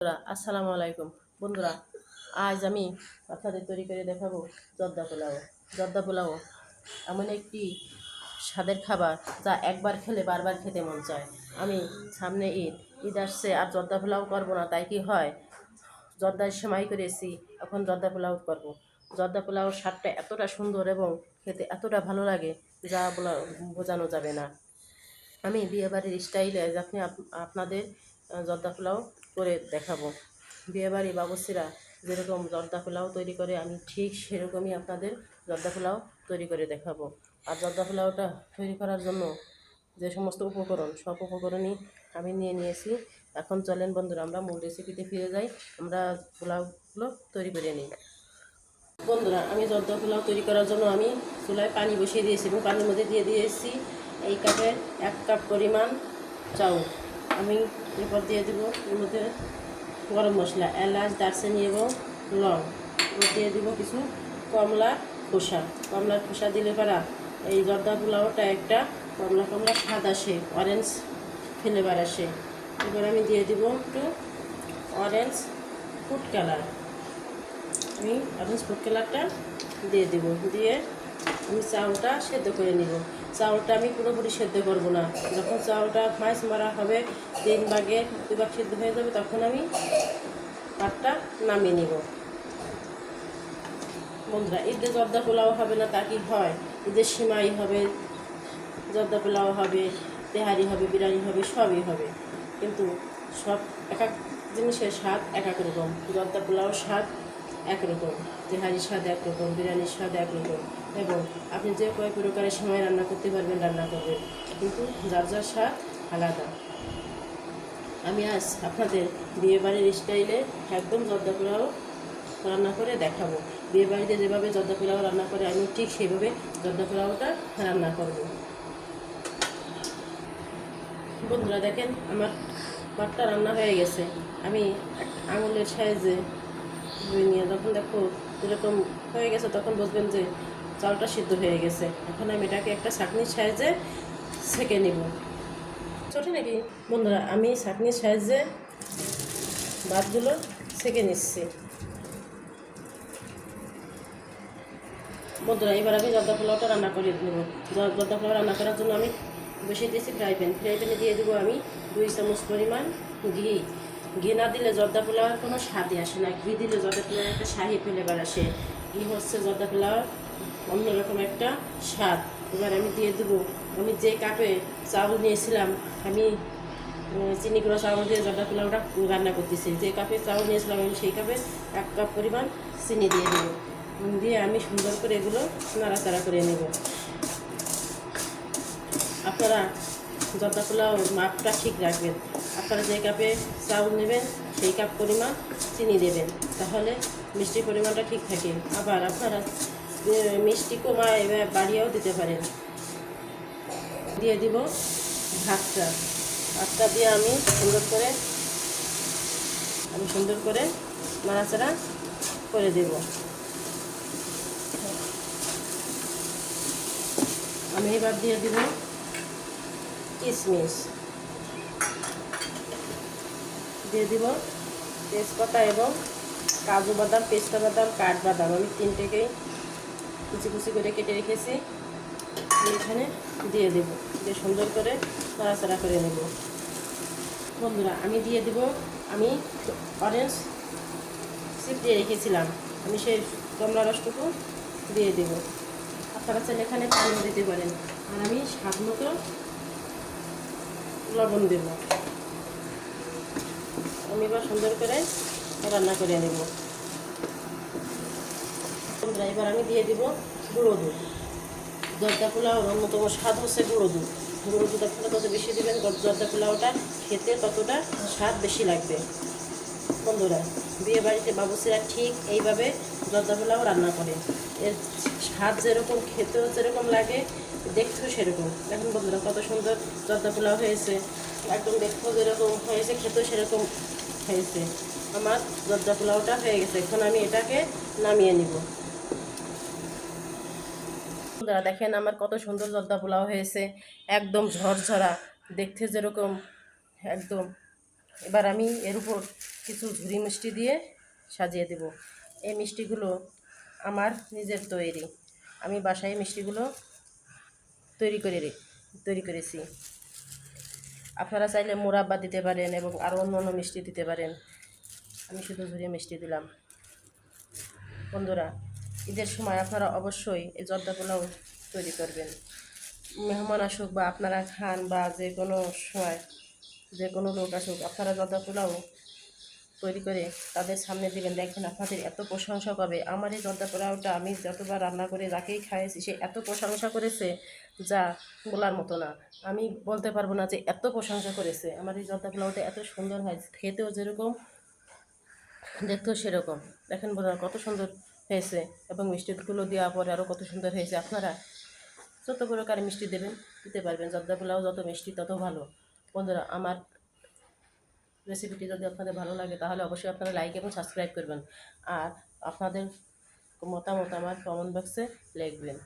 বন্ধুরা আসসালামু আলাইকুম। বন্ধুরা, আজ আমি আপনাদের তৈরি করে দেখাবো জর্দা পোলাও এমন একটি স্বাদের খাবার যা একবার খেলে বারবার খেতে মন চায়। আমি সামনে ঈদ আসছে, আর জর্দা পোলাও করবো না তাই কি হয়, জর্দার সেমাই করেছি, এখন জর্দা পোলাও করবো। জর্দা পোলাওর স্বাদটা এতটা সুন্দর এবং খেতে এতটা ভালো লাগে যা বোঝানো যাবে না। আমি বিয়েবাড়ির স্টাইলে আপনি আপনাদের জর্দা পোলাও করে দেখাবো। বিয়েবাড়ি বাবুর্চিরা যেরকম জর্দা পোলাও তৈরি করে, আমি ঠিক সেরকমই আপনাদের জর্দা পোলাও তৈরি করে দেখাবো। আর জর্দা পোলাওটা তৈরি করার জন্য যে সমস্ত উপকরণ, সব উপকরণই আমি নিয়েছি। এখন চলেন বন্ধুরা, আমরা মূল রেসিপিতে ফিরে যাই, আমরা পোলাওগুলো তৈরি করে নিই। বন্ধুরা, আমি জর্দা পোলাও তৈরি করার জন্য আমি চুলায় পানি বসিয়ে দিয়েছি এবং পানির মধ্যে দিয়ে দিয়েছি এই কাপের 1 কাপ পরিমাণ চাউল। আমি এরপর দিয়ে দেবো এর মধ্যে গরম মশলা, এলাচ, দারচিনি এবং লং। এবার দিয়ে দেবো কিছু কমলার খোসা দিলে পারা এই জর্দা পোলাওটা একটা কমলা স্বাদ আসে, অরেঞ্জ ফ্লেভার আসে। এবার আমি দিয়ে দেবো একটু অরেঞ্জ ফুড কালার। আমি অরেঞ্জ ফুড কালারটা দিয়ে দেবো, দিয়ে আমি চাউলটা সেদ্ধ করে নিব। চাউলটা আমি পুরোপুরি সেদ্ধ করব না, যখন চাউলটা মাছ মারা হবে 3 ভাগে 2 ভাগ সেদ্ধ হয়ে যাবে, তখন আমি ভাতটা নামিয়ে নিব। বন্ধুরা, ঈদে জর্দা পোলাও হবে না তা কি হয়, ঈদের সিমাই হবে, জর্দা পোলাও হবে, তেহারি হবে, বিরিয়ানি হবে, সবই হবে, কিন্তু সব এক এক জিনিসের স্বাদ এক এক রকম। জর্দা পোলাওর স্বাদ একরকম, তেহারির স্বাদ একরকম, বিরিয়ানির স্বাদ একরকম, এবং আপনি যে কয় প্রকারের সময় রান্না করতে পারবেন রান্না করবেন, কিন্তু যার যার স্বাদ আলাদা। আমি আজ আপনাদের বিয়েবাড়ির স্টাইলে একদম জর্দা পোলাও রান্না করে দেখাবো। বিয়েবাড়িতে যেভাবে জর্দা পোলাও রান্না করে, আমি ঠিক সেভাবে জর্দা পোলাওটা রান্না করব। বন্ধুরা দেখেন, আমার ভাতটা রান্না হয়ে গেছে। আমি আঙুলের সাইজে নিয়ে যখন দেখো এরকম হয়ে গেছে, তখন বুঝবেন যে চালটা সিদ্ধ হয়ে গেছে। এখন আমি এটাকে একটা ছাঁকনির সাইজে ছেঁকে নেব। ছোট নাকি বন্ধুরা, আমি ছাঁকনির সাইজে ভাতগুলো ছেঁকে নিচ্ছি। বন্ধুরা, এবার আমি জর্দা পোলাওটা রান্না করে নেব। জর্দা পোলাও রান্না করার জন্য আমি বসিয়ে দিয়েছি ফ্রাই প্যানে দিয়ে দেবো আমি 2 চামচ পরিমাণ ঘি না দিলে জর্দা পোলাওয়ার কোনো স্বাদই আসে না। ঘি দিলে জর্দা পোলাওয়ার একটা শাহি ফ্লেভার আসে। ঘি হচ্ছে জর্দা পোলাওয়ার অন্যরকম একটা স্বাদ। এবার আমি দিয়ে দেবো, আমি যে কাপে চাউল নিয়েছিলাম, আমি চিনি গুঁড়ো চাউল দিয়ে জর্দা পোলাওটা রান্না করতেছি। যে কাপে চাউল নিয়েছিলাম আমি সেই কাপে 1 কাপ পরিমাণ চিনি দিয়ে দেবো, দিয়ে আমি সুন্দর করে এগুলো নাড়াচাড়া করে নেব। আপনারা জর্দা পোলাও মাপটা ঠিক রাখবেন। আপনারা যে কাপে চাউল নেবেন সেই কাপ পরিমাণ চিনি দেবেন, তাহলে মিষ্টির পরিমাণটা ঠিক থাকে। আবার আপনারা মিষ্টি কমায় বাড়িয়েও দিতে পারেন। দিয়ে দিব ভাতটা দিয়ে আমি সুন্দর করে নাড়াচাড়া করে দেব। আমি এবার দিয়ে দিব কিশমিশ, দিয়ে দিব তেজপাতা এবং কাজু বাদাম, পেস্তা বাদাম, কাঠবাদাম। আমি 3টেকেই কুচি করে কেটে রেখেছি, এখানে দিয়ে দেব, দিয়ে সুন্দর করে নাড়াচাড়া করে নেব। বন্ধুরা, আমি দিয়ে দেব, আমি অরেঞ্জ চিপড়িয়ে রেখেছিলাম, আমি সেই কমলা রসটুকু দিয়ে দেব। আপনারা চাইলে এখানে পানিও দিতে পারেন। আর আমি স্বাদ মতো লবণ দেব। আমি এবার সুন্দর করে রান্না করে নেব। বন্ধুরা, এবার আমি দিয়ে দিব গুঁড়ো দুধ। জর্দা পোলাওর অন্যতম স্বাদ হচ্ছে গুঁড়ো দুধ আপনারা তত বেশি দেবেন, জর্দা পোলাওটা খেতে ততটা স্বাদ বেশি লাগবে। বন্ধুরা, বিয়ে বাড়িতে বাবুর্চিরা ঠিক এইভাবে জর্দা পোলাও রান্না করে। এর স্বাদ যেরকম, খেতেও যেরকম লাগে, দেখতেও সেরকম। দেখুন বন্ধুরা, কত সুন্দর জর্দা পোলাও হয়েছে, একদম দেখতেও যেরকম হয়েছে খেতেও সেরকম হয়েছে। আমার জর্দা পোলাওটা হয়ে গেছে, এখন আমি এটাকে নামিয়ে নিব। বন্ধুরা দেখেন, আমার কত সুন্দর জর্দা পোলাও হয়েছে, একদম ঝরঝরা, দেখতে যেরকম একদম এবার আমি এর উপর কিছু ঝুরি মিষ্টি দিয়ে সাজিয়ে দেব। এই মিষ্টিগুলো আমার নিজের তৈরি, আমি বাসায় মিষ্টিগুলো তৈরি করেছি। আপনারা চাইলে মোরাব্বা দিতে পারেন এবং আরও অন্য অন্য মিষ্টি দিতে পারেন। আমি শুধু ঝুরি মিষ্টি দিলাম। বন্ধুরা, ঈদের সময় আপনারা অবশ্যই এই জর্দা পোলাও তৈরি করবেন। মেহমান আসুক বা আপনারা খান বা যে কোনো সময় যে কোনো লোক আসুক, আপনারা জর্দা পোলাও তৈরি করে তাদের সামনে দিবেন, দেখবেন আপনাদের এত প্রশংসা পাবে। আমার এই জর্দা পোলাওটা আমি যতবার রান্না করে যাকেই খাইয়েছি সে এত প্রশংসা করেছে যা বলার মতো না। আমি বলতে পারবো না যে এত প্রশংসা করেছে। আমার এই জর্দা পোলাওটা এত সুন্দর হয়, খেতেও যেরকম দেখতেও সেরকম। দেখেন বোঝা কত সুন্দর হয়েছে এবং মিষ্টিগুলো দেওয়ার পরে আরও কত সুন্দর হয়েছে। আপনারা যত প্রকার মিষ্টি দেবেন দিতে পারবেন, জর্দা পোলাও যত মিষ্টি তত ভালো। বন্ধুরা, আমার রেসিপিটি যদি আপনাদের ভালো লাগে তাহলে অবশ্যই আপনারা লাইক এবং সাবস্ক্রাইব করবেন, আর আপনাদের মতামত আমার কমেন্ট বক্সে লিখবেন।